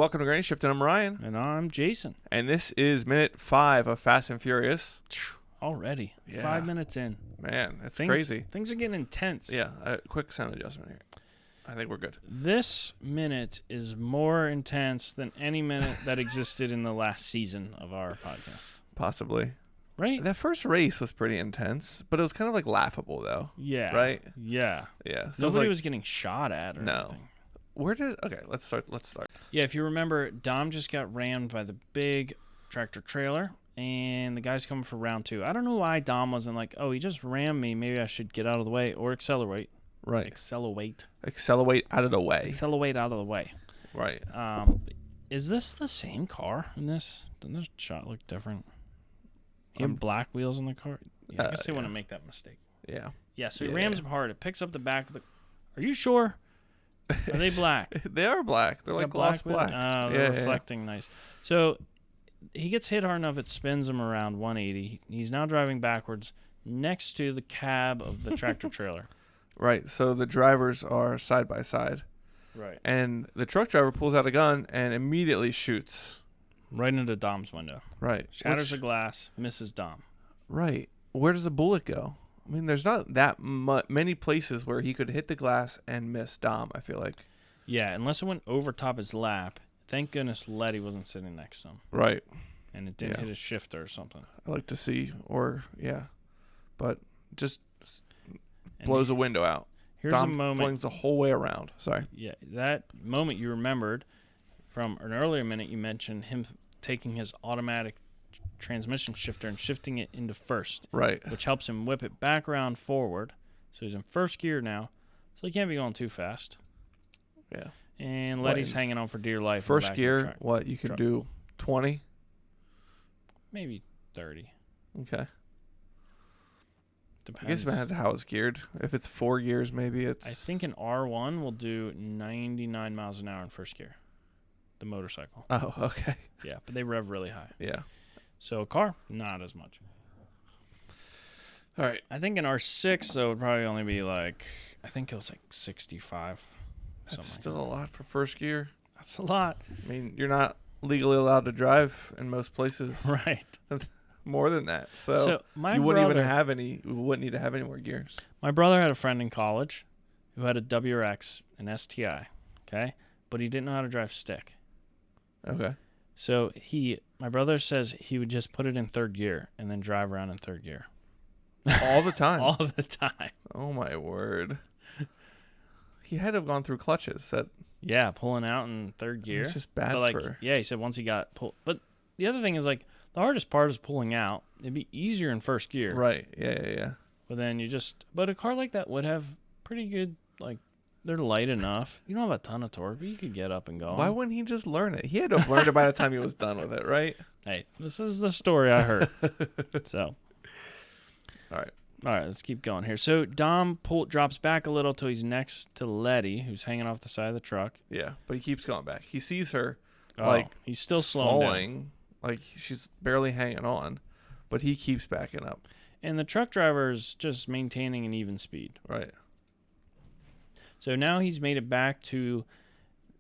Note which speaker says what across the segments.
Speaker 1: welcome to Granny Shift, and I'm Ryan.
Speaker 2: And I'm Jason.
Speaker 1: And this is minute 5 of Fast and Furious.
Speaker 2: Already.
Speaker 1: Yeah.
Speaker 2: 5 minutes in.
Speaker 1: Man, that's crazy.
Speaker 2: Things are getting intense.
Speaker 1: Yeah, a quick sound adjustment here. I think we're good.
Speaker 2: This minute is more intense than any minute that existed in the last season of our podcast.
Speaker 1: Possibly.
Speaker 2: Right?
Speaker 1: That first race was pretty intense, but it was kind of like laughable, though.
Speaker 2: Yeah.
Speaker 1: Right?
Speaker 2: Yeah.
Speaker 1: Yeah.
Speaker 2: So nobody was getting shot at or anything.
Speaker 1: Okay, let's start.
Speaker 2: Yeah, if you remember, Dom just got rammed by the big tractor trailer, and the guy's coming for round 2. I don't know why Dom wasn't like, oh, he just rammed me. Maybe I should get out of the way or accelerate.
Speaker 1: Right.
Speaker 2: Accelerate
Speaker 1: out of the way.
Speaker 2: Accelerate out of the way.
Speaker 1: Right.
Speaker 2: Is this the same car in this? Doesn't this shot look different? You have black wheels on the car? Yeah, I guess they want to make that mistake.
Speaker 1: Yeah.
Speaker 2: Yeah, so he rams him hard. It picks up the back of the... Are you sure? Are they black?
Speaker 1: They are black. They're like gloss black.
Speaker 2: Oh, they're reflecting nice. So he gets hit hard enough, it spins him around 180. He's now driving backwards next to the cab of the tractor trailer.
Speaker 1: Right, so the drivers are side by side.
Speaker 2: Right.
Speaker 1: And the truck driver pulls out a gun and immediately shoots.
Speaker 2: Right into Dom's window.
Speaker 1: Right.
Speaker 2: Shatters the glass, misses Dom.
Speaker 1: Right. Where does the bullet go? I mean, there's not that many places where he could hit the glass and miss Dom, I feel like.
Speaker 2: Yeah, unless it went over top his lap. Thank goodness Letty wasn't sitting next to him.
Speaker 1: Right.
Speaker 2: And it didn't hit his shifter or something.
Speaker 1: I like to see, but just blows a window out.
Speaker 2: Here's
Speaker 1: Dom
Speaker 2: a moment.
Speaker 1: flings the whole way around. Sorry.
Speaker 2: Yeah, that moment you remembered from an earlier minute, you mentioned him taking his automatic transmission shifter and shifting it into first.
Speaker 1: Right.
Speaker 2: Which helps him whip it back around forward. So he's in first gear now. So he can't be going too fast.
Speaker 1: Yeah.
Speaker 2: And Letty's hanging on for dear life.
Speaker 1: First gear, what, you can do 20?
Speaker 2: Maybe 30.
Speaker 1: Okay.
Speaker 2: Depends.
Speaker 1: I guess it depends how it's geared. If it's 4 gears, maybe it's...
Speaker 2: I think an R1 will do 99 miles an hour in first gear. The motorcycle.
Speaker 1: Oh, okay.
Speaker 2: Yeah, but they rev really high.
Speaker 1: Yeah.
Speaker 2: So a car, not as much.
Speaker 1: All right.
Speaker 2: I think an R6, though, would probably only be like, I think it was like 65.
Speaker 1: That's still a lot for first gear.
Speaker 2: That's a lot.
Speaker 1: I mean, you're not legally allowed to drive in most places.
Speaker 2: Right.
Speaker 1: More than that. So
Speaker 2: you
Speaker 1: wouldn't need to have any more gears. My
Speaker 2: brother had a friend in college who had a WRX, an STI, okay? But he didn't know how to drive stick.
Speaker 1: Okay.
Speaker 2: So my brother says he would just put it in third gear and then drive around in third gear.
Speaker 1: All the time?
Speaker 2: All the time.
Speaker 1: Oh, my word. He had to have gone through clutches.
Speaker 2: Yeah, pulling out in third gear.
Speaker 1: It's just bad for...
Speaker 2: Yeah, he said once he got pulled. But the other thing is, like, the hardest part is pulling out. It'd be easier in first gear.
Speaker 1: Right, yeah.
Speaker 2: But then but a car like that would have pretty good, like, they're light enough. You don't have a ton of torque, but you could get up and go.
Speaker 1: Why wouldn't he just learn it? He had to have learned it by the time he was done with it, right?
Speaker 2: Hey, this is the story I heard. So.
Speaker 1: All
Speaker 2: right, let's keep going here. So Dom drops back a little till he's next to Letty, who's hanging off the side of the truck.
Speaker 1: Yeah, but he keeps going back. He sees her,
Speaker 2: he's still slowing down.
Speaker 1: Like she's barely hanging on, but he keeps backing up.
Speaker 2: And the truck driver is just maintaining an even speed.
Speaker 1: Right.
Speaker 2: So now he's made it back to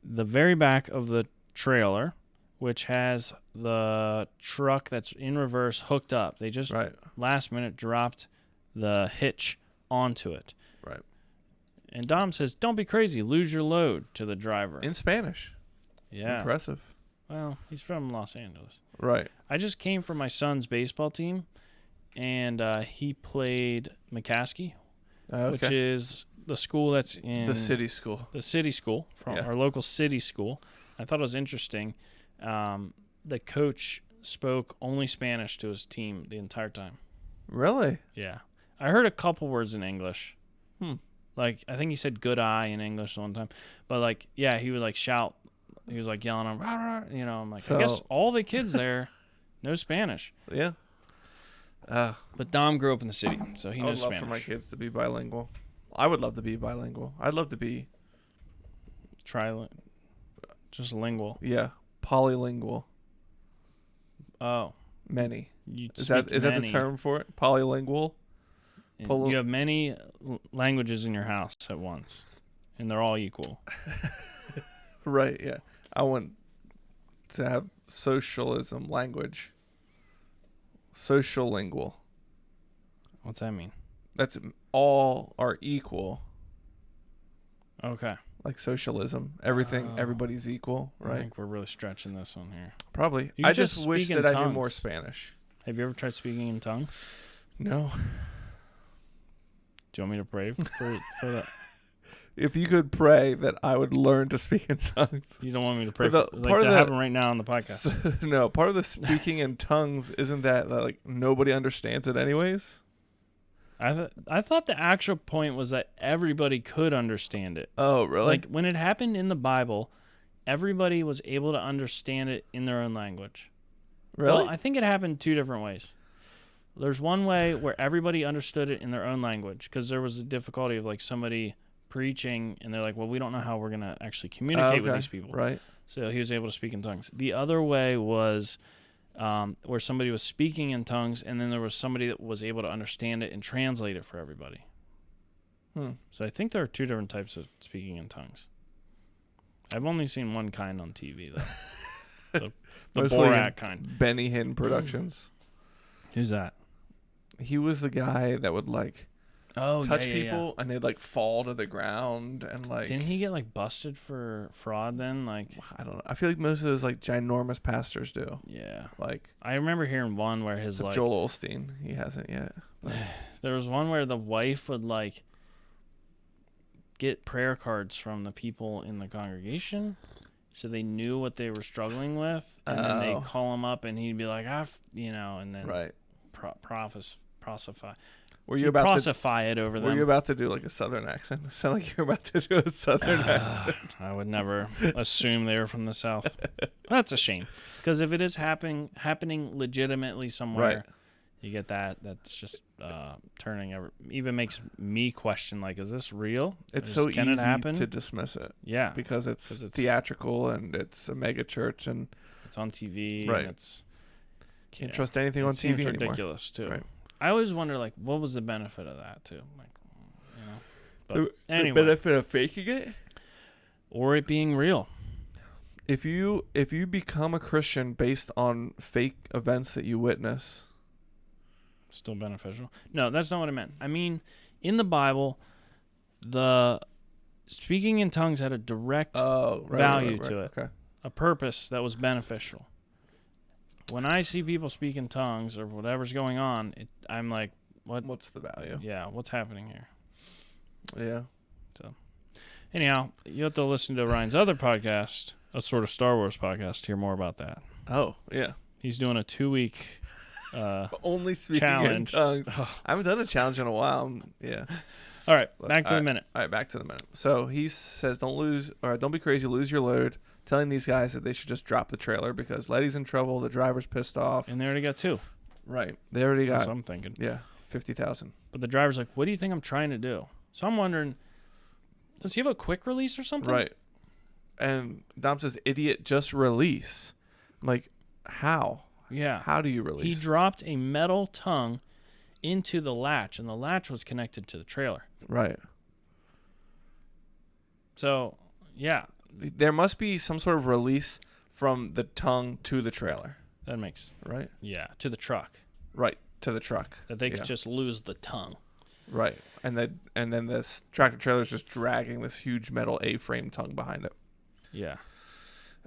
Speaker 2: the very back of the trailer, which has the truck that's in reverse hooked up. They just last minute dropped the hitch onto it.
Speaker 1: Right.
Speaker 2: And Dom says, "Don't be crazy. Lose your load," to the driver.
Speaker 1: In Spanish.
Speaker 2: Yeah.
Speaker 1: Impressive.
Speaker 2: Well, he's from Los Angeles.
Speaker 1: Right.
Speaker 2: I just came from my son's baseball team, and he played McCaskey, which is the school that's in...
Speaker 1: The city school.
Speaker 2: The city school, from our local city school. I thought it was interesting. The coach spoke only Spanish to his team the entire time.
Speaker 1: Really?
Speaker 2: Yeah. I heard a couple words in English. Like, I think he said good eye in English one time. But, like, yeah, he would, like, shout. He was, like, yelling, rah, rah, you know. I'm like, I guess all the kids there know Spanish.
Speaker 1: Yeah.
Speaker 2: But Dom grew up in the city, so he knows Spanish.
Speaker 1: I would love for my kids to be bilingual. I would love to be bilingual. I'd love to be...
Speaker 2: Just lingual.
Speaker 1: Yeah. Polylingual.
Speaker 2: Oh.
Speaker 1: Many. Is that the term for it? Polylingual?
Speaker 2: You have many languages in your house at once, and they're all equal.
Speaker 1: Right, yeah. I want to have socialism language. Sociolingual.
Speaker 2: What's that mean?
Speaker 1: That's all are equal.
Speaker 2: Okay.
Speaker 1: Like socialism. Everybody's equal, right?
Speaker 2: I think we're really stretching this one here.
Speaker 1: Probably.
Speaker 2: You
Speaker 1: I
Speaker 2: just
Speaker 1: just wish
Speaker 2: speak in
Speaker 1: that I knew
Speaker 2: tongues.
Speaker 1: more Spanish.
Speaker 2: Have you ever tried speaking in tongues?
Speaker 1: No.
Speaker 2: Do you want me to pray for that?
Speaker 1: If you could pray that I would learn to speak in tongues.
Speaker 2: You don't want me to pray
Speaker 1: But
Speaker 2: for
Speaker 1: the-
Speaker 2: like
Speaker 1: part
Speaker 2: to
Speaker 1: of the-
Speaker 2: happen right now on the podcast.
Speaker 1: No, part of the speaking in tongues isn't that like nobody understands it anyways?
Speaker 2: I thought the actual point was that everybody could understand it.
Speaker 1: Oh, really?
Speaker 2: Like when it happened in the Bible, everybody was able to understand it in their own language.
Speaker 1: really?
Speaker 2: Well, I think it happened 2 different ways. There's one way where everybody understood it in their own language because there was a difficulty of like somebody preaching and they're like, well, we don't know how we're going to actually communicate with these people.
Speaker 1: Right.
Speaker 2: So he was able to speak in tongues. The other way was where somebody was speaking in tongues and then there was somebody that was able to understand it and translate it for everybody. So I think there are 2 different types of speaking in tongues. I've only seen one kind on TV, though. the
Speaker 1: Mostly
Speaker 2: Borat kind.
Speaker 1: Benny Hinn Productions.
Speaker 2: Who's that?
Speaker 1: He was the guy that would like touch people and they'd like fall to the ground and like.
Speaker 2: Didn't he get like busted for fraud then? Like
Speaker 1: I don't know. I feel like most of those like ginormous pastors do.
Speaker 2: yeah.
Speaker 1: Like
Speaker 2: I remember hearing one where his like
Speaker 1: Joel Osteen. He hasn't yet.
Speaker 2: there was one where the wife would like get prayer cards from the people in the congregation so they knew what they were struggling with and then they'd call him up and he'd be like and then
Speaker 1: Right.
Speaker 2: prosify.
Speaker 1: Were you about to?
Speaker 2: prosify it over them?
Speaker 1: Were you about to do like a southern accent? It sounded like you were about to do a southern accent.
Speaker 2: I would never assume they were from the South. That's a shame because if it is happening legitimately somewhere,
Speaker 1: Right.
Speaker 2: you get that. That's just even makes me question like, is this real?
Speaker 1: It's so
Speaker 2: Can
Speaker 1: easy
Speaker 2: it happen?
Speaker 1: to dismiss it.
Speaker 2: Yeah,
Speaker 1: Because it's theatrical and it's a mega church and
Speaker 2: it's on TV.
Speaker 1: Right.
Speaker 2: And it's
Speaker 1: can't trust anything on
Speaker 2: it seems
Speaker 1: TV anymore.
Speaker 2: ridiculous too.
Speaker 1: Right.
Speaker 2: I always wonder like, what was the benefit of that too? Like, But
Speaker 1: The
Speaker 2: anyway,
Speaker 1: benefit of faking it?
Speaker 2: or it being real.
Speaker 1: If you become a Christian based on fake events that you witness,
Speaker 2: Still beneficial. No, that's not what I meant. I mean, in the Bible, the speaking in tongues had a direct value to it,
Speaker 1: Okay.
Speaker 2: a purpose that was beneficial. When I see people speak in tongues or whatever's going on, I'm like, what?
Speaker 1: What's the value?
Speaker 2: Yeah, what's happening here?
Speaker 1: Yeah.
Speaker 2: Anyhow, you have to listen to Ryan's other podcast, a sort of Star Wars podcast, to hear more about that.
Speaker 1: Oh, yeah.
Speaker 2: He's doing a 2-week
Speaker 1: Only speaking
Speaker 2: challenge.
Speaker 1: in tongues. I haven't done a challenge in a while. Yeah.
Speaker 2: All right, back to the minute.
Speaker 1: All right, back to the minute. So he says, don't be crazy, lose your load. Telling these guys that they should just drop the trailer because Letty's in trouble, the driver's pissed off.
Speaker 2: And they already got 2.
Speaker 1: Right. They already got.
Speaker 2: That's what I'm thinking.
Speaker 1: Yeah, 50,000.
Speaker 2: But the driver's like, what do you think I'm trying to do? So I'm wondering, does he have a quick release or something?
Speaker 1: Right. And Dom says, idiot, just release. I'm like, how?
Speaker 2: Yeah.
Speaker 1: How do you release?
Speaker 2: He dropped a metal tongue into the latch, and the latch was connected to the trailer.
Speaker 1: Right.
Speaker 2: So, yeah.
Speaker 1: There must be some sort of release from the tongue to the trailer.
Speaker 2: That makes,
Speaker 1: Right?
Speaker 2: yeah, to the truck.
Speaker 1: Right. To the truck.
Speaker 2: That they could just lose the tongue.
Speaker 1: Right. And then this tractor trailer is just dragging this huge metal A-frame tongue behind it.
Speaker 2: Yeah.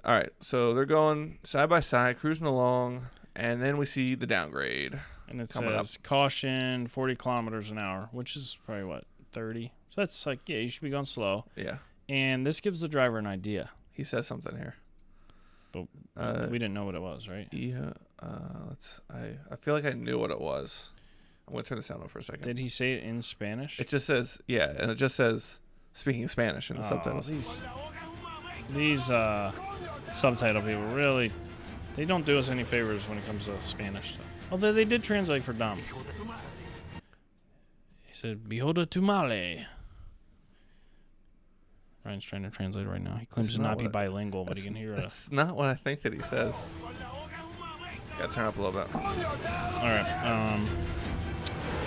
Speaker 1: All right. So they're going side by side, cruising along, and then we see the downgrade.
Speaker 2: And it
Speaker 1: Coming
Speaker 2: says caution 40 kilometers an hour, which is probably what, 30? So that's like, yeah, you should be going slow.
Speaker 1: Yeah.
Speaker 2: And this gives the driver an idea.
Speaker 1: He says something here.
Speaker 2: But we didn't know what it was, right?
Speaker 1: Yeah. I feel like I knew what it was. I'm going to turn the sound on for a second.
Speaker 2: Did he say it in Spanish?
Speaker 1: It just says, yeah, and it just says speaking Spanish in the subtitles.
Speaker 2: These subtitle people really, they don't do us any favors when it comes to Spanish stuff. Although they did translate for Dom. He said, "Bijoda tumale." Ryan's trying to translate right now. He claims
Speaker 1: That's
Speaker 2: to not
Speaker 1: not
Speaker 2: be
Speaker 1: what
Speaker 2: bilingual, but he can hear it.
Speaker 1: That's not what I think that he says. Gotta turn up a little bit.
Speaker 2: All right. I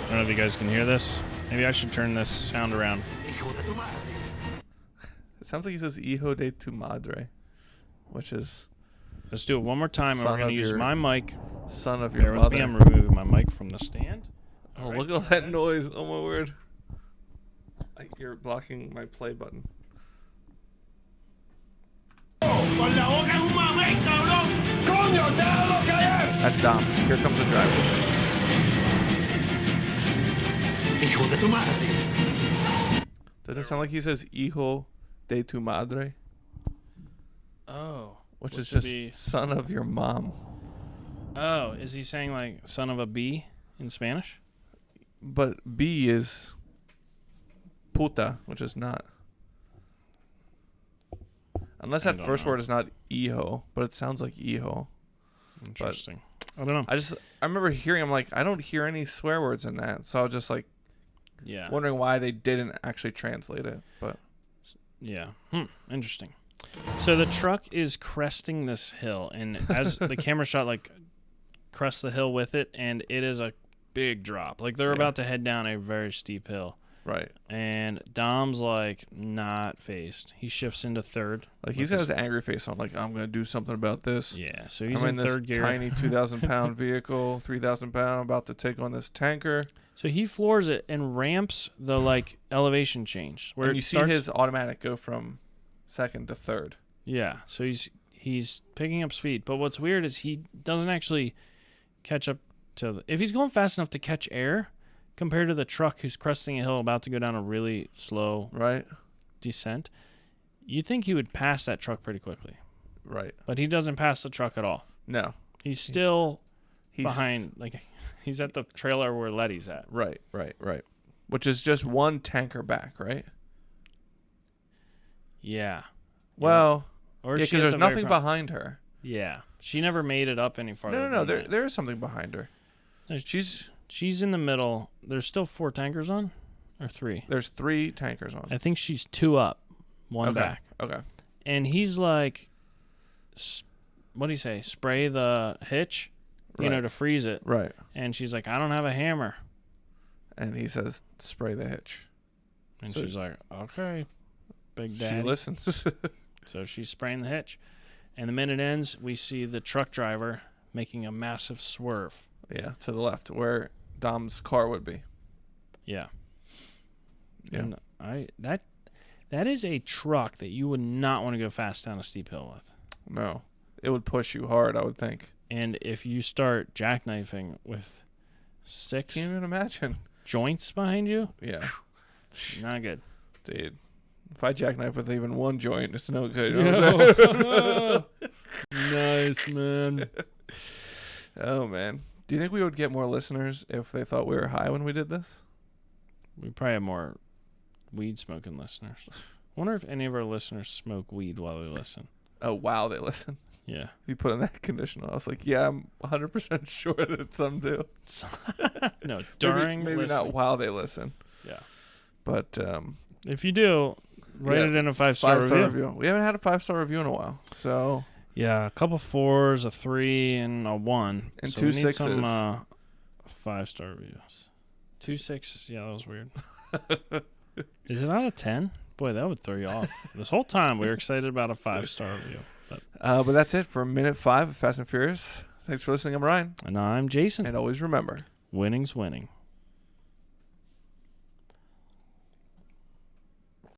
Speaker 2: don't know if you guys can hear this. Maybe I should turn this sound around.
Speaker 1: It sounds like he says "hijo de tu madre," which is
Speaker 2: Let's do it one more time, and we're going to use my mic.
Speaker 1: Son of
Speaker 2: Bear
Speaker 1: your
Speaker 2: with
Speaker 1: mother.
Speaker 2: me. I'm removing my mic from the stand.
Speaker 1: Oh, look at all that noise. Oh, my word. You're blocking my play button. That's Dom. Here comes the driver.
Speaker 3: Hijo de tu madre.
Speaker 1: Doesn't it sound like he says hijo de tu madre?
Speaker 2: Oh.
Speaker 1: Which is just son of your mom.
Speaker 2: Oh, is he saying like son of a bee in Spanish?
Speaker 1: But B is puta, which is not. Unless that first word is not hijo, but it sounds like hijo.
Speaker 2: Interesting. But I don't know.
Speaker 1: I remember hearing, I'm like, I don't hear any swear words in that. So I was just like, wondering why they didn't actually translate it. But
Speaker 2: yeah. Interesting. So the truck is cresting this hill, and as the camera shot like crests the hill with it, and it is a big drop. Like they're about to head down a very steep hill.
Speaker 1: Right.
Speaker 2: And Dom's like not phased. He shifts into third.
Speaker 1: Like he's got his angry face on, like, I'm gonna do something about this.
Speaker 2: Yeah. So he's in third gear.
Speaker 1: Tiny 2,000-pound vehicle, 3,000-pound, about to take on this tanker.
Speaker 2: So he floors it and ramps the like elevation change where
Speaker 1: and you see his automatic go from second to third.
Speaker 2: Yeah. So he's picking up speed. But what's weird is he doesn't actually catch up to if he's going fast enough to catch air compared to the truck who's cresting a hill about to go down a really slow descent. You'd think he would pass that truck pretty quickly.
Speaker 1: Right.
Speaker 2: But he doesn't pass the truck at all.
Speaker 1: No.
Speaker 2: He's still behind. Like he's at the trailer where Letty's at.
Speaker 1: Right. Which is just one tanker back, right?
Speaker 2: Yeah.
Speaker 1: Well,
Speaker 2: or
Speaker 1: because there's nothing behind her.
Speaker 2: Yeah. She never made it up any farther.
Speaker 1: No. There is something behind her.
Speaker 2: She's in the middle. There's still 4 tankers on? Or 3?
Speaker 1: There's 3 tankers on.
Speaker 2: I think she's 2 up, 1 back.
Speaker 1: Okay.
Speaker 2: And he's like, what do you say? Spray the hitch, to freeze it.
Speaker 1: Right.
Speaker 2: And she's like, I don't have a hammer.
Speaker 1: And he says, spray the hitch.
Speaker 2: And she's like, okay, big daddy.
Speaker 1: She listens.
Speaker 2: So she's spraying the hitch. And the minute ends, we see the truck driver making a massive swerve.
Speaker 1: Yeah, to the left, where Dom's car would be.
Speaker 2: Yeah. And that is a truck that you would not want to go fast down a steep hill with.
Speaker 1: No. It would push you hard, I would think.
Speaker 2: And if you start jackknifing with 6
Speaker 1: can't even imagine
Speaker 2: joints behind you,
Speaker 1: yeah,
Speaker 2: not good.
Speaker 1: Dude, if I jackknife with even 1 joint, it's no good.
Speaker 2: Nice, man.
Speaker 1: Oh, man. Do you think we would get more listeners if they thought we were high when we did this?
Speaker 2: We probably have more weed smoking listeners. I wonder if any of our listeners smoke weed while they listen.
Speaker 1: Oh, wow, they listen.
Speaker 2: Yeah.
Speaker 1: If you put in that conditional, I was like, yeah, I'm 100% sure that some do.
Speaker 2: No, during
Speaker 1: maybe not while they listen.
Speaker 2: Yeah.
Speaker 1: But
Speaker 2: if you do, rate it in a 5-star review.
Speaker 1: We haven't had a 5-star review in a while, so
Speaker 2: yeah, a couple 4s, a 3, and a 1,
Speaker 1: and
Speaker 2: so
Speaker 1: 2
Speaker 2: we need
Speaker 1: 6s.
Speaker 2: some 5-star reviews. 2 6s, yeah, that was weird. Is it out of 10? Boy, that would throw you off. This whole time we were excited about a 5-star review.
Speaker 1: But that's it for minute 5 of Fast and Furious. Thanks for listening. I'm Ryan.
Speaker 2: And I'm Jason.
Speaker 1: And always remember,
Speaker 2: winning's winning.